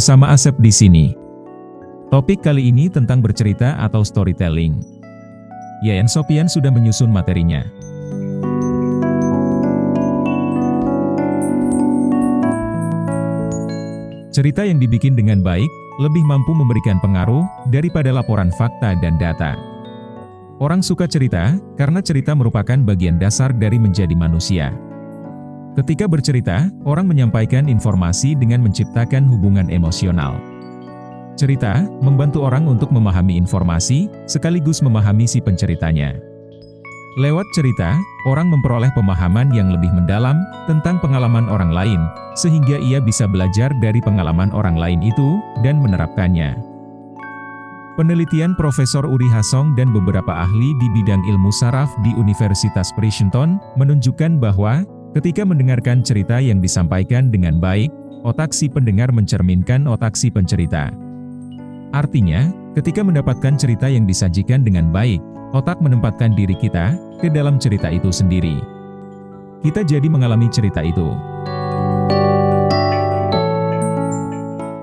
bersama Asep di sini. Topik kali ini tentang bercerita atau storytelling. Yayan Sopian sudah menyusun materinya. Cerita yang dibikin dengan baik, lebih mampu memberikan pengaruh daripada laporan fakta dan data. Orang suka cerita, karena cerita merupakan bagian dasar dari menjadi manusia. Ketika bercerita, orang menyampaikan informasi dengan menciptakan hubungan emosional. Cerita membantu orang untuk memahami informasi, sekaligus memahami si penceritanya. Lewat cerita, orang memperoleh pemahaman yang lebih mendalam tentang pengalaman orang lain, sehingga ia bisa belajar dari pengalaman orang lain itu dan menerapkannya. Penelitian Profesor Uri Hasong dan beberapa ahli di bidang ilmu saraf di Universitas Princeton menunjukkan bahwa ketika mendengarkan cerita yang disampaikan dengan baik, otak si pendengar mencerminkan otak si pencerita. Artinya, ketika mendapatkan cerita yang disajikan dengan baik, otak menempatkan diri kita ke dalam cerita itu sendiri. Kita jadi mengalami cerita itu.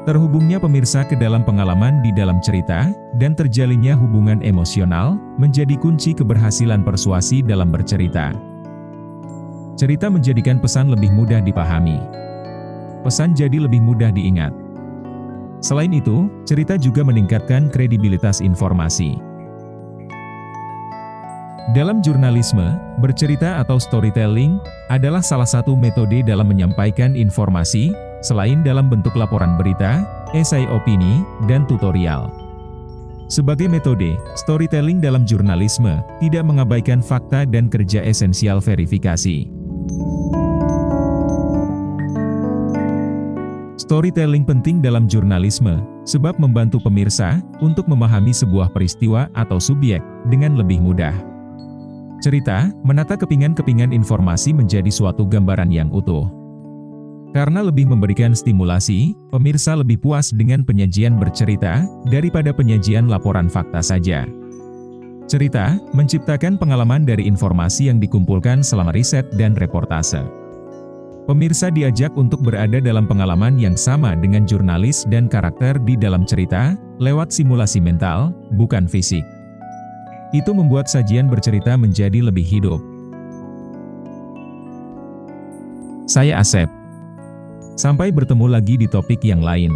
Terhubungnya pemirsa ke dalam pengalaman di dalam cerita, dan terjalinnya hubungan emosional, menjadi kunci keberhasilan persuasi dalam bercerita. Cerita menjadikan pesan lebih mudah dipahami. Pesan jadi lebih mudah diingat. Selain itu, cerita juga meningkatkan kredibilitas informasi. Dalam jurnalisme, bercerita atau storytelling adalah salah satu metode dalam menyampaikan informasi, selain dalam bentuk laporan berita, esai opini, dan tutorial. Sebagai metode, storytelling dalam jurnalisme tidak mengabaikan fakta dan kerja esensial verifikasi. Storytelling penting dalam jurnalisme, sebab membantu pemirsa untuk memahami sebuah peristiwa atau subjek dengan lebih mudah. Cerita menata kepingan-kepingan informasi menjadi suatu gambaran yang utuh. Karena lebih memberikan stimulasi, pemirsa lebih puas dengan penyajian bercerita daripada penyajian laporan fakta saja. Cerita menciptakan pengalaman dari informasi yang dikumpulkan selama riset dan reportase. Pemirsa diajak untuk berada dalam pengalaman yang sama dengan jurnalis dan karakter di dalam cerita, lewat simulasi mental, bukan fisik. Itu membuat sajian bercerita menjadi lebih hidup. Saya Asep. Sampai bertemu lagi di topik yang lain.